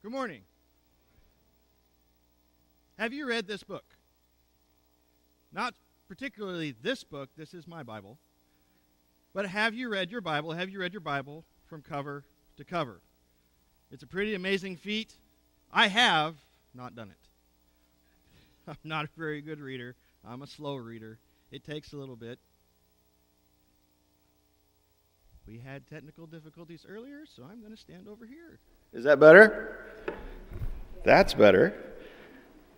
Good morning. Have you read this book? Not particularly this book. This is my Bible. But have you read your Bible? Have you read your Bible from cover to cover? It's a pretty amazing feat. I have not done it. I'm not a very good reader. I'm a slow reader. It takes a little bit. We had technical difficulties earlier, so I'm going to stand over here. Is that better? That's better.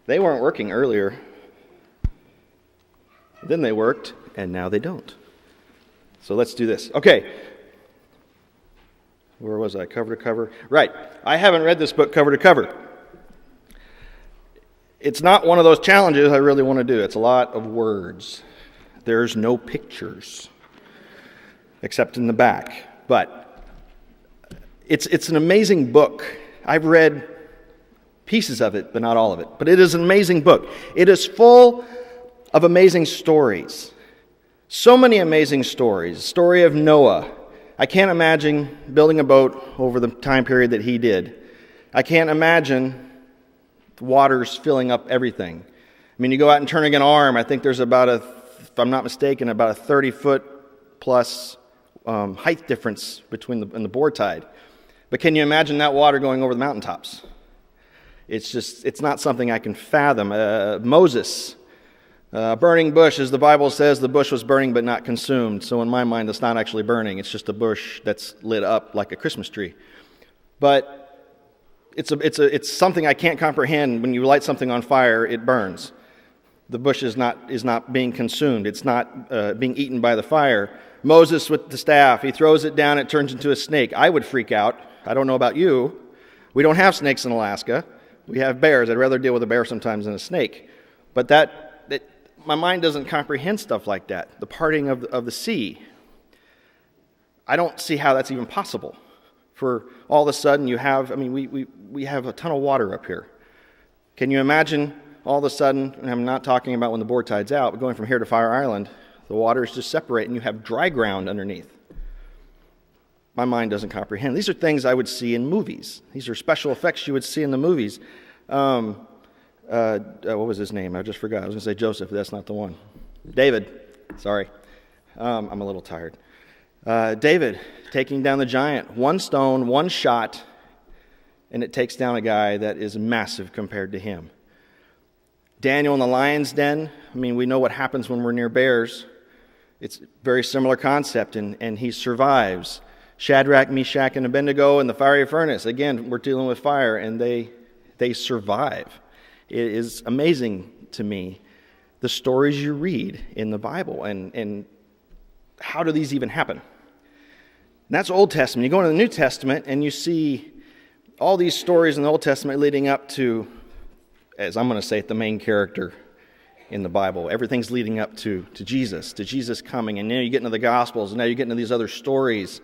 They weren't working earlier. Then they worked, and now they don't. So let's do this. Okay. Where was I? Cover to cover? Right. I haven't read this book cover to cover. It's not one of those challenges I really want to do. It's a lot of words. There's no pictures, except in the back. But it's an amazing book. I've read pieces of it, but not all of it. But it is an amazing book. It is full of amazing stories. So many amazing stories. Story of Noah. I can't imagine building a boat over the time period that he did. I can't imagine the waters filling up everything. I mean, you go out and turning an arm, I think there's about if I'm not mistaken, about a 30-foot plus height difference between the board tide. But can you imagine that water going over the mountaintops? It's not something I can fathom. Moses, burning bush, as the Bible says, the bush was burning but not consumed. So in my mind, it's not actually burning. It's just a bush that's lit up like a Christmas tree. But it's something I can't comprehend. When you light something on fire, it burns. The bush is not being consumed. It's not being eaten by the fire. Moses with the staff, he throws it down, it turns into a snake. I would freak out. I don't know about you. We don't have snakes in Alaska. We have bears. I'd rather deal with a bear sometimes than a snake. But my mind doesn't comprehend stuff like that. The parting of the sea. I don't see how that's even possible. For all of a sudden we have a ton of water up here. Can you imagine all of a sudden, and I'm not talking about when the board tide's out, but going from here to Fire Island, the waters just separate and you have dry ground underneath. My mind doesn't comprehend. These are things I would see in movies. These are special effects you would see in the movies. What was his name? I just forgot. I was going to say Joseph. That's not the one. David. Sorry. I'm a little tired. David taking down the giant. One stone, one shot, and it takes down a guy that is massive compared to him. Daniel in the lion's den. I mean, we know what happens when we're near bears. It's a very similar concept, and he survives. Shadrach, Meshach, and Abednego in the fiery furnace. Again, we're dealing with fire, and they survive. It is amazing to me, the stories you read in the Bible, and how do these even happen? And that's Old Testament. You go into the New Testament, and you see all these stories in the Old Testament leading up to, as I'm going to say it, the main character in the Bible. Everything's leading up to Jesus coming. And now you get into the Gospels, and now you get into these other stories.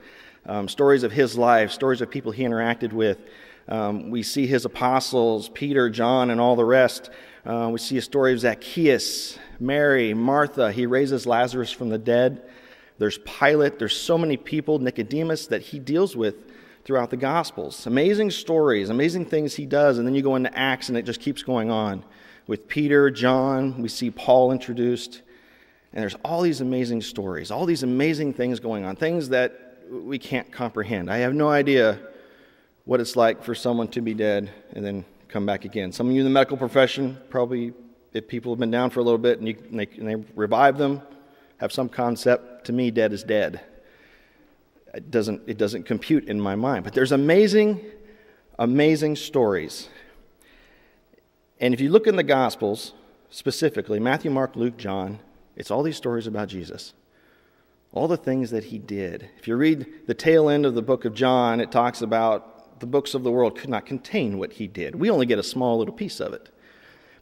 Stories of his life, stories of people he interacted with. We see his apostles, Peter, John, and all the rest. We see a story of Zacchaeus, Mary, Martha. He raises Lazarus from the dead. There's Pilate. There's so many people, Nicodemus, that he deals with throughout the Gospels. Amazing stories, amazing things he does. And then you go into Acts, and it just keeps going on. With Peter, John, we see Paul introduced. And there's all these amazing stories, all these amazing things going on, things that we can't comprehend. I have no idea what it's like for someone to be dead and then come back again. Some of you in the medical profession, probably if people have been down for a little bit and they revive them, have some concept. To me, dead is dead. It doesn't compute in my mind. But there's amazing stories. And if you look in the Gospels, specifically, Matthew, Mark, Luke, John, it's all these stories about Jesus. All the things that he did. If you read the tail end of the book of John, it talks about the books of the world could not contain what he did. We only get a small little piece of it.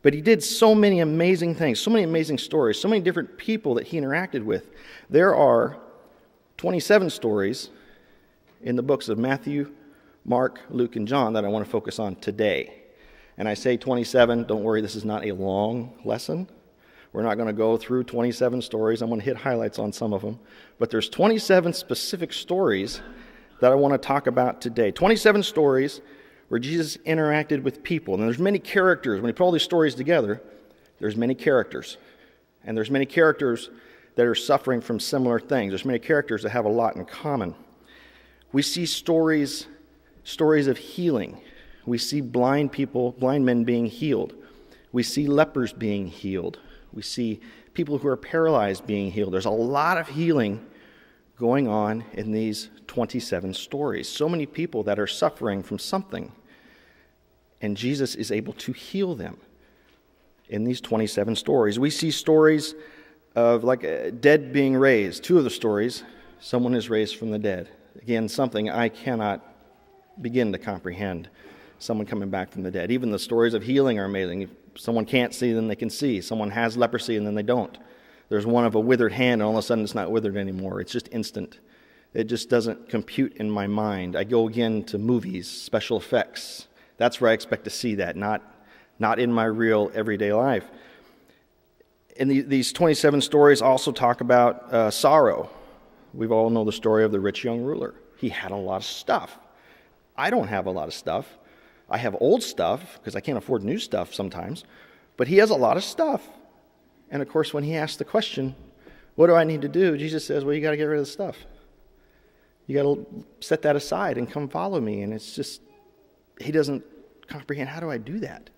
But he did so many amazing things, so many amazing stories, so many different people that he interacted with. There are 27 stories in the books of Matthew, Mark, Luke, and John that I want to focus on today. And I say 27, don't worry, this is not a long lesson. We're not going to go through 27 stories. I'm going to hit highlights on some of them. But there's 27 specific stories that I want to talk about today. 27 stories where Jesus interacted with people. And there's many characters. When you put all these stories together, there's many characters. And there's many characters that are suffering from similar things. There's many characters that have a lot in common. We see stories of healing. We see blind men being healed. We see lepers being healed. We see people who are paralyzed being healed. There's a lot of healing going on in these 27 stories. So many people that are suffering from something. And Jesus is able to heal them in these 27 stories. We see stories of like a dead being raised. 2 of the stories, someone is raised from the dead. Again, something I cannot begin to comprehend. Someone coming back from the dead. Even the stories of healing are amazing. If someone can't see, then they can see. Someone has leprosy, and then they don't. There's one of a withered hand, and all of a sudden it's not withered anymore. It's just instant. It just doesn't compute in my mind. I go again to movies, special effects. That's where I expect to see that, not in my real everyday life. And these 27 stories also talk about sorrow. We all know the story of the rich young ruler. He had a lot of stuff. I don't have a lot of stuff. I have old stuff because I can't afford new stuff sometimes. But he has a lot of stuff. And of course, when he asks the question, what do I need to do? Jesus says, well, you got to get rid of the stuff. You got to set that aside and come follow me. And it's just, he doesn't comprehend, how do I do that?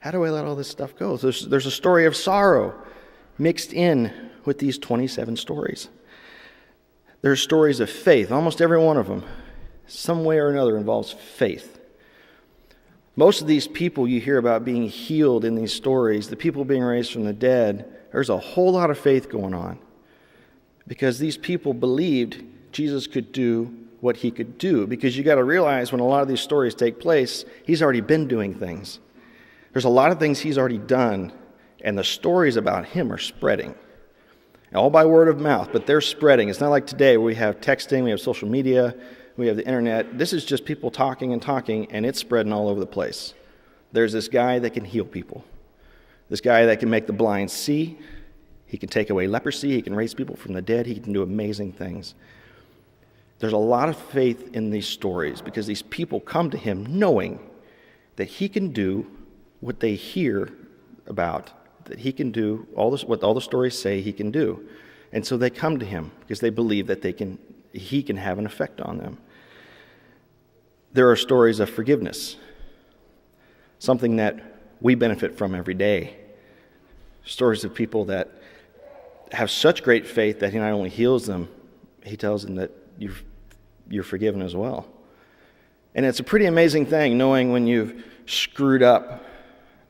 How do I let all this stuff go? So there's a story of sorrow mixed in with these 27 stories. There's stories of faith. Almost every one of them, some way or another, involves faith. Most of these people you hear about being healed in these stories, the people being raised from the dead, there's a whole lot of faith going on. Because these people believed Jesus could do what he could do. Because you got to realize when a lot of these stories take place, he's already been doing things. There's a lot of things he's already done, and the stories about him are spreading. All by word of mouth, but they're spreading. It's not like today where we have texting, we have social media, we have the internet. This is just people talking, and it's spreading all over the place. There's this guy that can heal people. This guy that can make the blind see. He can take away leprosy. He can raise people from the dead. He can do amazing things. There's a lot of faith in these stories because these people come to him knowing that he can do what they hear about, that he can do what all the stories say he can do. And so they come to him because they believe that he can have an effect on them. There are stories of forgiveness, something that we benefit from every day. Stories of people that have such great faith that he not only heals them, he tells them that you're forgiven as well. And it's a pretty amazing thing knowing when you've screwed up,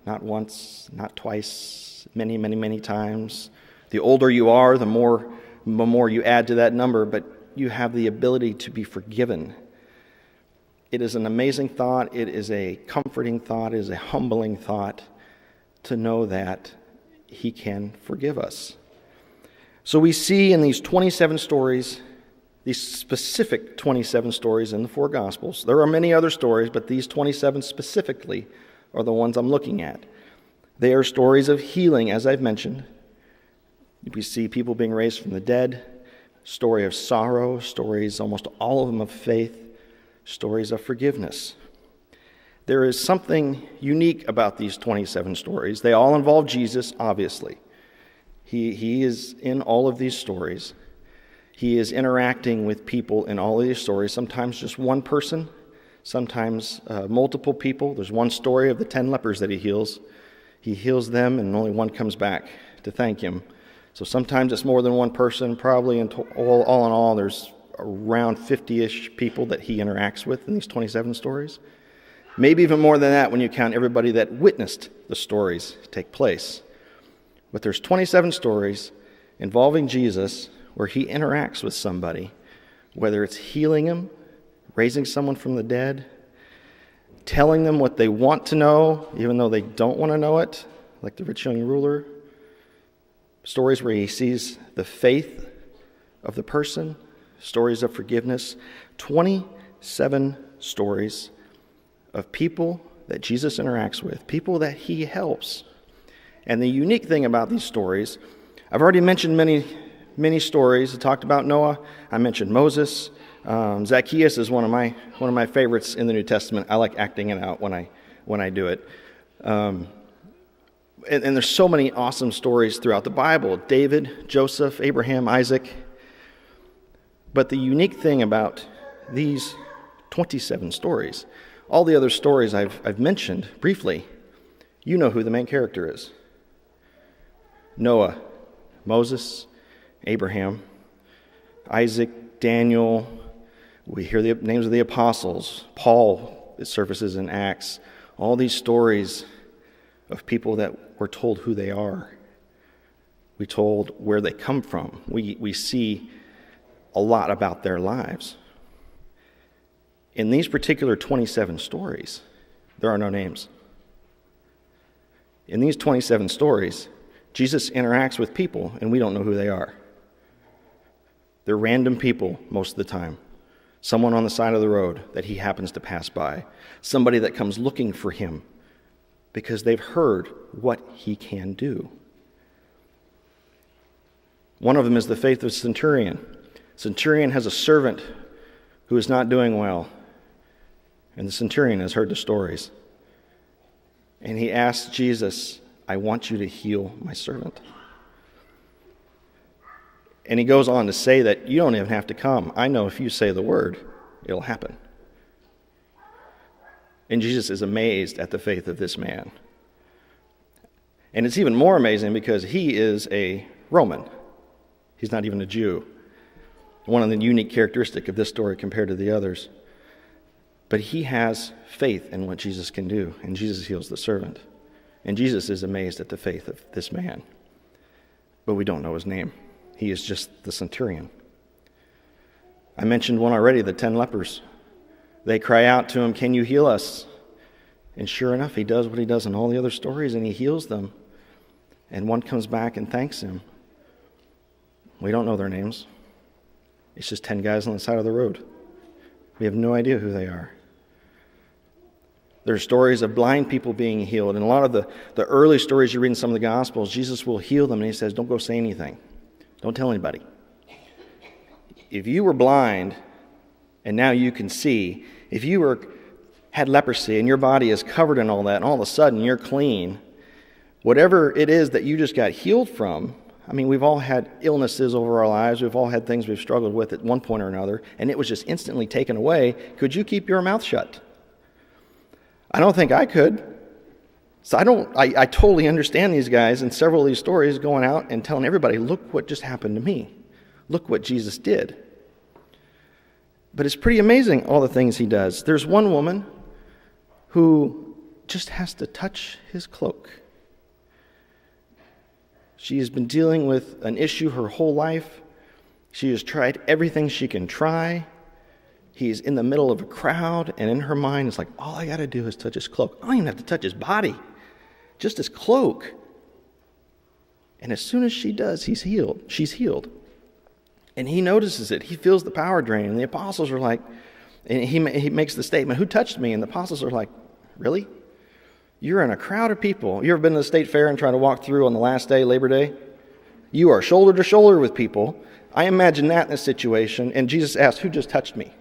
not once, not twice, many, many, many times. The older you are, the more you add to that number, but you have the ability to be forgiven. It is an amazing thought. It is a comforting thought. It is a humbling thought to know that he can forgive us. So we see in these 27 stories, these specific 27 stories in the 4 Gospels. There are many other stories, but these 27 specifically are the ones I'm looking at. They are stories of healing, as I've mentioned. We see people being raised from the dead, story of sorrow, stories, almost all of them, of faith, stories of forgiveness. There is something unique about these 27 stories. They all involve Jesus, obviously. He is in all of these stories. He is interacting with people in all of these stories, sometimes just one person, sometimes multiple people. There's one story of the 10 lepers that he heals. He heals them, and only one comes back to thank him. So sometimes it's more than one person. Probably all in all, there's around 50-ish people that he interacts with in these 27 stories. Maybe even more than that when you count everybody that witnessed the stories take place. But there's 27 stories involving Jesus where he interacts with somebody, whether it's healing them, raising someone from the dead, telling them what they want to know, even though they don't want to know it, like the rich young ruler. Stories where he sees the faith of the person, stories of forgiveness. 27 stories of people that Jesus interacts with, people that he helps. And the unique thing about these stories, I've already mentioned many stories. I talked about Noah. I mentioned Moses. Zacchaeus is one of my favorites in the New Testament. I like acting it out when I do it. And there's so many awesome stories throughout the Bible: David, Joseph, Abraham, Isaac. But the unique thing about these 27 stories, all the other stories I've mentioned briefly, you know who the main character is. Noah, Moses, Abraham, Isaac, Daniel. We hear the names of the apostles. Paul, it surfaces in Acts. All these stories of people that we're told who they are. We told where they come from. We see a lot about their lives. In these particular 27 stories, there are no names. In these 27 stories, Jesus interacts with people, and we don't know who they are. They're random people most of the time. Someone on the side of the road that he happens to pass by. Somebody that comes looking for him because they've heard what he can do. One of them is the faith of centurion. Centurion has a servant who is not doing well, and the centurion has heard the stories. And he asks Jesus, "I want you to heal my servant." And he goes on to say that you don't even have to come. I know if you say the word, it'll happen. And Jesus is amazed at the faith of this man. And it's even more amazing because he is a Roman. He's not even a Jew. One of the unique characteristics of this story compared to the others. But he has faith in what Jesus can do, and Jesus heals the servant. And Jesus is amazed at the faith of this man. But we don't know his name. He is just the centurion. I mentioned one already, the 10 lepers. They cry out to him, "Can you heal us?" And sure enough, he does what he does in all the other stories, and he heals them. And one comes back and thanks him. We don't know their names. It's just 10 guys on the side of the road. We have no idea who they are. There are stories of blind people being healed. And a lot of the early stories you read in some of the Gospels, Jesus will heal them, and he says, "Don't go say anything. Don't tell anybody." If you were blind and now you can see, if you had leprosy and your body is covered in all that, and all of a sudden you're clean, whatever it is that you just got healed from, I mean, we've all had illnesses over our lives. We've all had things we've struggled with at one point or another, and it was just instantly taken away. Could you keep your mouth shut? I don't think I could. So I totally understand these guys in several of these stories going out and telling everybody, "Look what just happened to me. Look what Jesus did." But it's pretty amazing, all the things he does. There's one woman who just has to touch his cloak. She has been dealing with an issue her whole life. She has tried everything she can try. He's in the middle of a crowd, and in her mind, it's like, all I got to do is touch his cloak. I don't even have to touch his body, just his cloak. And as soon as she does, he's healed. She's healed. And he notices it. He feels the power drain. And the apostles are like, and he makes the statement, "Who touched me?" And the apostles are like, "Really? You're in a crowd of people. You ever been to the state fair and try to walk through on the last day, Labor Day? You are shoulder to shoulder with people. I imagine that in this situation." And Jesus asked, "Who just touched me?"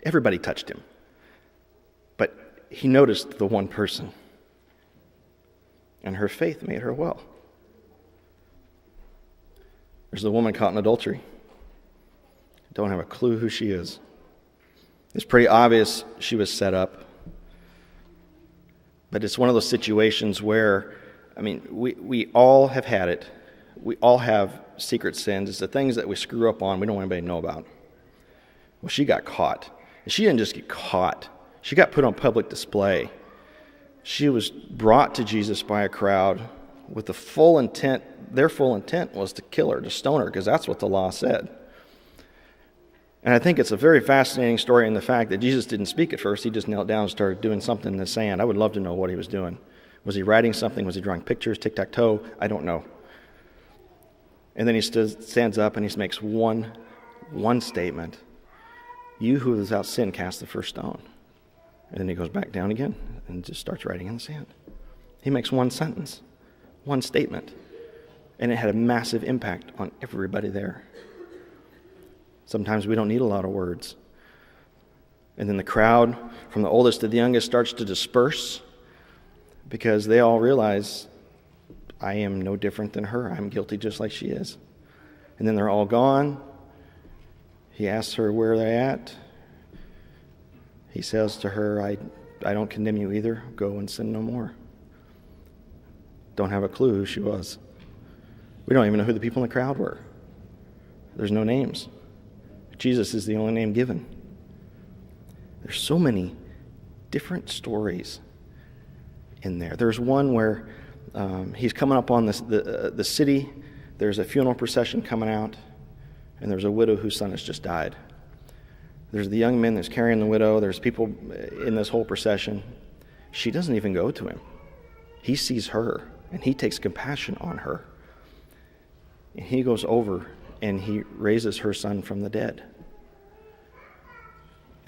Everybody touched him. But he noticed the one person. And her faith made her well. There's the woman caught in adultery. Don't have a clue who she is. It's pretty obvious she was set up. But it's one of those situations where, I mean, we all have had it. We all have secret sins. It's the things that we screw up on we don't want anybody to know about. Well, she got caught. And she didn't just get caught. She got put on public display. She was brought to Jesus by a crowd with the full intent. Their full intent was to kill her, to stone her, because that's what the law said. And I think it's a very fascinating story in the fact that Jesus didn't speak at first. He just knelt down and started doing something in the sand. I would love to know what he was doing. Was he writing something? Was he drawing pictures, tic-tac-toe? I don't know. And then he stands up and he makes one statement. "You who is without sin, cast the first stone." And then he goes back down again and just starts writing in the sand. He makes one sentence, one statement, and it had a massive impact on everybody there. Sometimes we don't need a lot of words. And then the crowd, from the oldest to the youngest, starts to disperse because they all realize, I am no different than her. I'm guilty just like she is. And then they're all gone. He asks her where they're at. He says to her, I don't condemn you either. Go and sin no more. Don't have a clue who she was. We don't even know who the people in the crowd were. There's no names. Jesus is the only name given. There's so many different stories in there. There's one where he's coming up on the city. There's a funeral procession coming out, and there's a widow whose son has just died. There's the young men that's carrying the widow. There's people in this whole procession. She doesn't even go to him. He sees her, and he takes compassion on her. And he goes over, and he raises her son from the dead.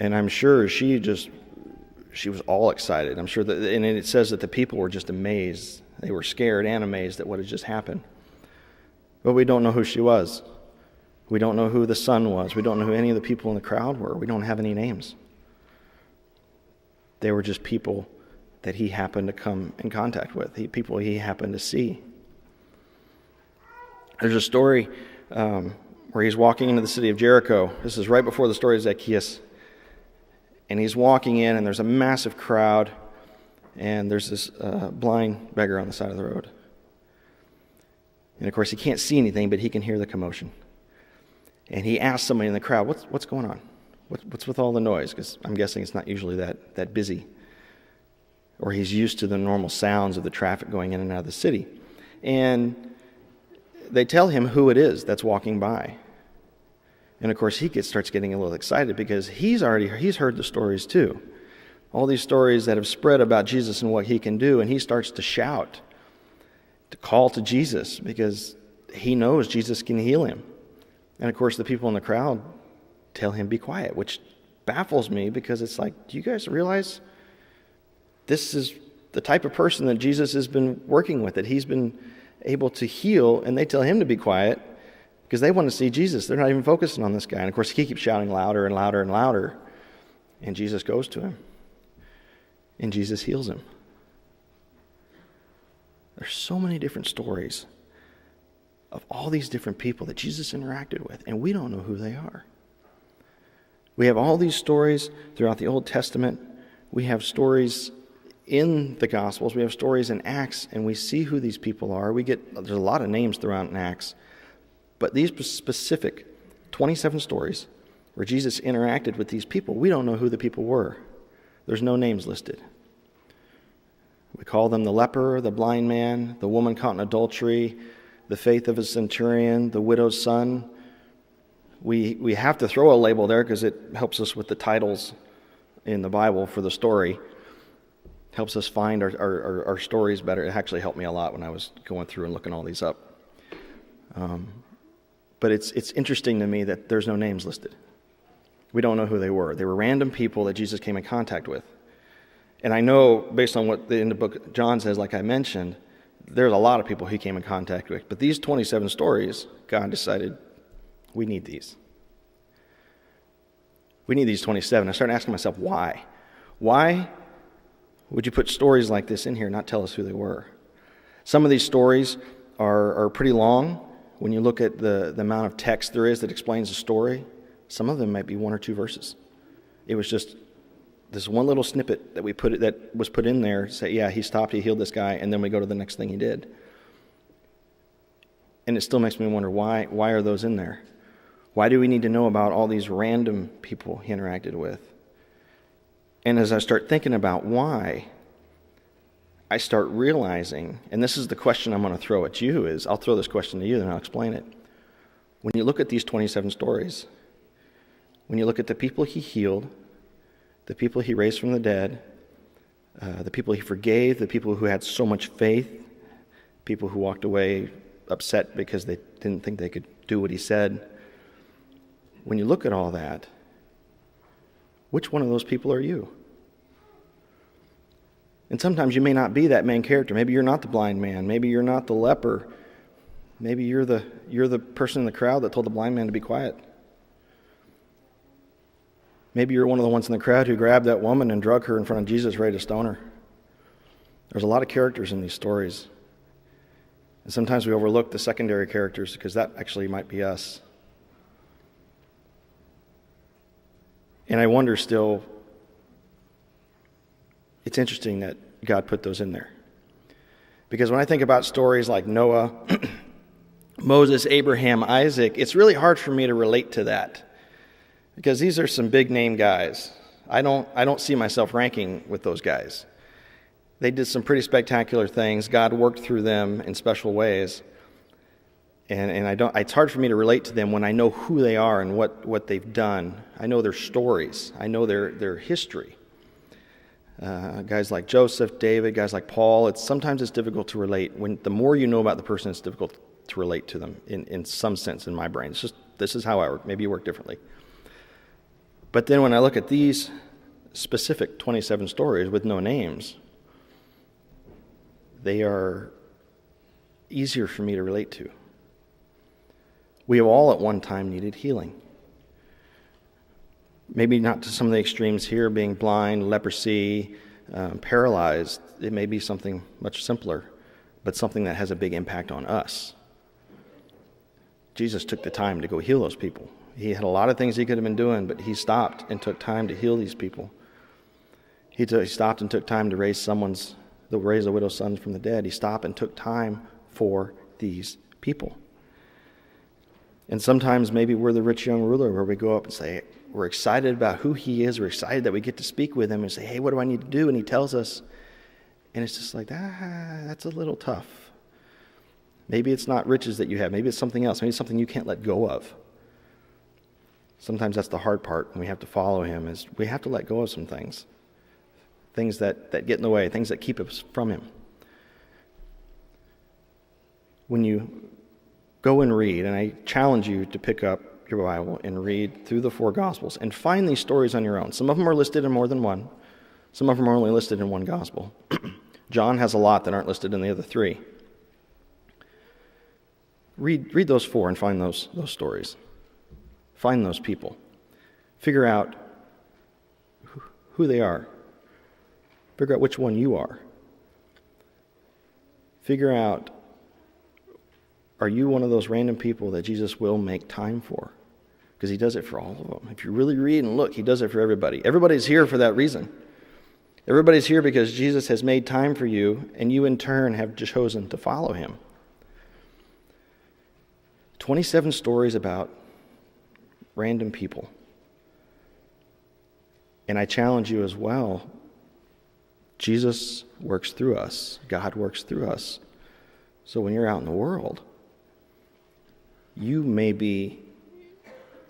And I'm sure she was all excited. I'm sure that, and it says that the people were just amazed. They were scared and amazed at what had just happened. But we don't know who she was. We don't know who the son was. We don't know who any of the people in the crowd were. We don't have any names. They were just people that he happened to come in contact with, people he happened to see. There's a story where he's walking into the city of Jericho. This is right before the story of Zacchaeus. And he's walking in, and there's a massive crowd, and there's this blind beggar on the side of the road. And of course, he can't see anything, but he can hear the commotion. And he asks somebody in the crowd, what's going on? What's with all the noise? Because I'm guessing it's not usually that busy. Or he's used to the normal sounds of the traffic going in and out of the city. And they tell him who it is that's walking by. And of course, he starts getting a little excited because he's heard the stories too. All these stories that have spread about Jesus and what he can do, and he starts to shout, to call to Jesus because he knows Jesus can heal him. And of course, the people in the crowd tell him, be quiet, which baffles me because it's like, do you guys realize this is the type of person that Jesus has been working with, that he's been able to heal, and they tell him to be quiet because they want to see Jesus. They're not even focusing on this guy. And of course, he keeps shouting louder and louder and louder. And Jesus goes to him. And Jesus heals him. There's so many different stories of all these different people that Jesus interacted with, and we don't know who they are. We have all these stories throughout the Old Testament. We have stories in the Gospels. We have stories in Acts, and we see who these people are. There's a lot of names throughout in Acts. But these specific 27 stories where Jesus interacted with these people, we don't know who the people were. There's no names listed. We call them the leper, the blind man, the woman caught in adultery, the faith of a centurion, the widow's son. We have to throw a label there because it helps us with the titles in the Bible for the story. Helps us find our stories better. It actually helped me a lot when I was going through and looking all these up. But it's interesting to me that there's no names listed. We don't know who they were. They were random people that Jesus came in contact with. And I know, based on what in the book of John says, like I mentioned, there's a lot of people he came in contact with. But these 27 stories, God decided, we need these. We need these 27. I started asking myself, why? Why would you put stories like this in here and not tell us who they were? Some of these stories are pretty long. When you look at the amount of text there is that explains the story, some of them might be 1 or 2 verses. It was just this one little snippet that was put in there to say, yeah, he stopped, he healed this guy, and then we go to the next thing he did. And it still makes me wonder, why are those in there? Why do we need to know about all these random people he interacted with? And as I start thinking about why, I start realizing, and this is the question I'm going to throw at you, is I'll throw this question to you, then I'll explain it. When you look at these 27 stories, when you look at the people he healed, the people he raised from the dead, the people he forgave, the people who had so much faith, people who walked away upset because they didn't think they could do what he said. When you look at all that, which one of those people are you? And sometimes you may not be that main character. Maybe you're not the blind man. Maybe you're not the leper. Maybe you're the person in the crowd that told the blind man to be quiet. Maybe you're one of the ones in the crowd who grabbed that woman and drug her in front of Jesus, ready to stone her. There's a lot of characters in these stories. And sometimes we overlook the secondary characters because that actually might be us. And I wonder still, it's interesting that God put those in there. Because when I think about stories like Noah, Moses, Abraham, Isaac, it's really hard for me to relate to that. Because these are some big name guys. I don't see myself ranking with those guys. They did some pretty spectacular things. God worked through them in special ways. And it's hard for me to relate to them when I know who they are and what they've done. I know their stories. I know their history. Guys like Joseph, David, guys like Paul, sometimes it's difficult to relate. The more you know about the person, it's difficult to relate to them in some sense in my brain. This is how I work. Maybe you work differently. But then when I look at these specific 27 stories with no names, they are easier for me to relate to. We have all at one time needed healing. Maybe not to some of the extremes here, being blind, leprosy, paralyzed. It may be something much simpler, but something that has a big impact on us. Jesus took the time to go heal those people. He had a lot of things he could have been doing, but he stopped and took time to heal these people. He stopped and took time to raise the widow's son from the dead. He stopped and took time for these people. And sometimes maybe we're the rich young ruler where we go up and say, we're excited about who he is. We're excited that we get to speak with him and say, hey, what do I need to do? And he tells us. And it's just like, that's a little tough. Maybe it's not riches that you have. Maybe it's something else. Maybe it's something you can't let go of. Sometimes that's the hard part when we have to follow him, is we have to let go of some things. Things that get in the way, things that keep us from him. When you go and read, and I challenge you to pick up your Bible and read through the 4 Gospels and find these stories on your own. Some of them are listed in more than one. Some of them are only listed in one Gospel. John has a lot that aren't listed in the other 3. Read those 4 and find those stories. Find those people. Figure out who they are. Figure out which one you are. Figure out, are you one of those random people that Jesus will make time for? Because he does it for all of them. If you really read and look, he does it for everybody. Everybody's here for that reason. Everybody's here because Jesus has made time for you, and you in turn have chosen to follow him. 27 stories about random people. And I challenge you as well, Jesus works through us. God works through us. So when you're out in the world, you may be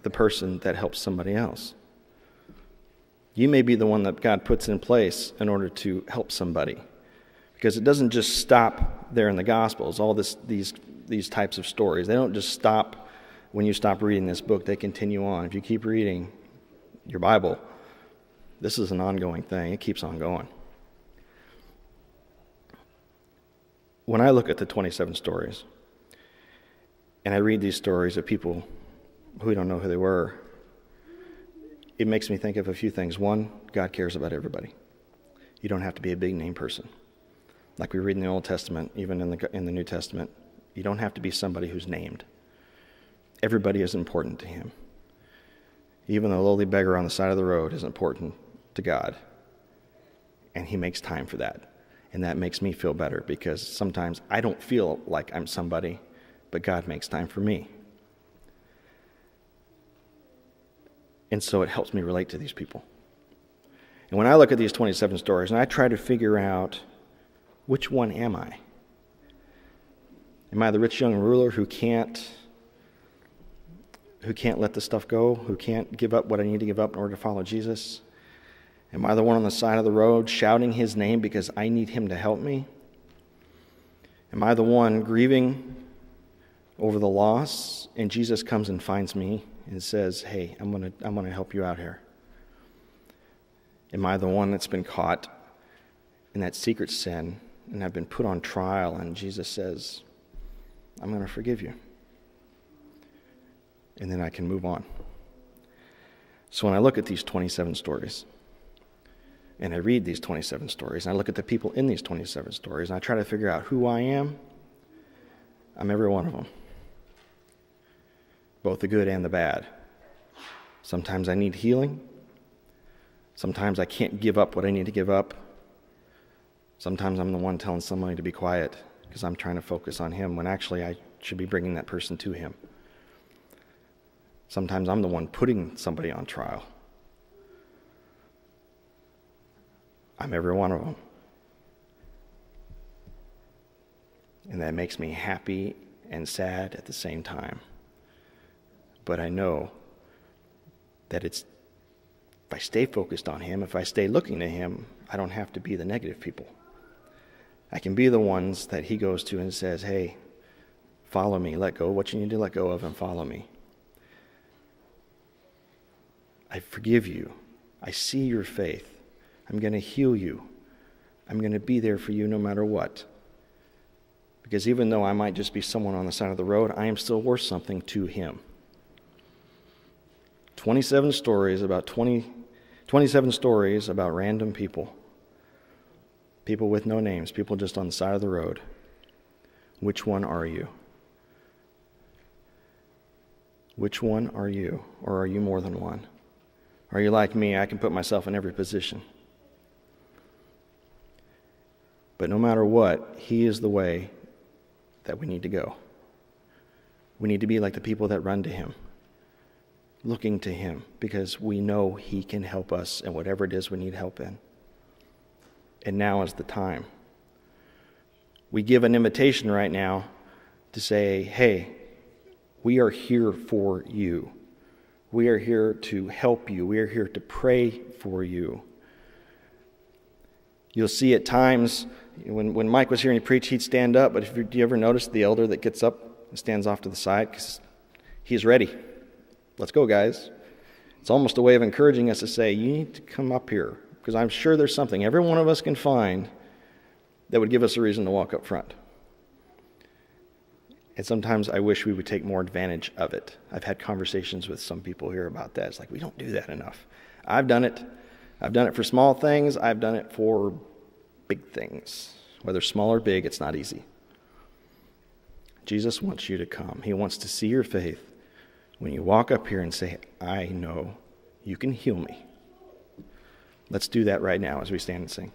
the person that helps somebody else. You may be the one that God puts in place in order to help somebody. Because it doesn't just stop there in the Gospels, all these types of stories. They don't just stop when you stop reading this book. They continue on. If you keep reading your Bible, this is an ongoing thing. It keeps on going. When I look at the 27 stories, and I read these stories of people who don't know who they were, it makes me think of a few things. One, God cares about everybody. You don't have to be a big name person. Like we read in the Old Testament, even in the New Testament, you don't have to be somebody who's named. Everybody is important to him. Even the lowly beggar on the side of the road is important to God. And he makes time for that. And that makes me feel better because sometimes I don't feel like I'm somebody, but God makes time for me. And so it helps me relate to these people. And when I look at these 27 stories and I try to figure out, which one am I? Am I the rich young ruler who can't let the stuff go, who can't give up what I need to give up in order to follow Jesus? Am I the one on the side of the road shouting his name because I need him to help me? Am I the one grieving over the loss and Jesus comes and finds me and says, hey, I'm going to help you out here? Am I the one that's been caught in that secret sin and I've been put on trial and Jesus says, I'm going to forgive you? And then I can move on. So when I look at these 27 stories, and I read these 27 stories, and I look at the people in these 27 stories, and I try to figure out who I am, I'm every one of them. Both the good and the bad. Sometimes I need healing. Sometimes I can't give up what I need to give up. Sometimes I'm the one telling somebody to be quiet because I'm trying to focus on him when actually I should be bringing that person to him. Sometimes I'm the one putting somebody on trial. I'm every one of them. And that makes me happy and sad at the same time. But I know that if I stay focused on him, if I stay looking to him, I don't have to be the negative people. I can be the ones that he goes to and says, hey, follow me, let go of what you need to let go of and follow me. I forgive you. I see your faith. I'm going to heal you. I'm going to be there for you no matter what. Because even though I might just be someone on the side of the road, I am still worth something to him. 27 stories about random people. People with no names, people just on the side of the road. Which one are you? Which one are you? Or are you more than one? Are you like me? I can put myself in every position. But no matter what, he is the way that we need to go. We need to be like the people that run to him, looking to him, because we know he can help us in whatever it is we need help in. And now is the time. We give an invitation right now to say, hey, we are here for you. We are here to help you. We are here to pray for you. You'll see at times, when Mike was here and he preached, he'd stand up, but do you ever notice the elder that gets up and stands off to the side? Because he's ready. Let's go, guys. It's almost a way of encouraging us to say, you need to come up here, because I'm sure there's something every one of us can find that would give us a reason to walk up front. And sometimes I wish we would take more advantage of it. I've had conversations with some people here about that. It's like, we don't do that enough. I've done it. I've done it for small things. I've done it for big things. Whether small or big, it's not easy. Jesus wants you to come. He wants to see your faith when you walk up here and say, I know you can heal me. Let's do that right now as we stand and sing.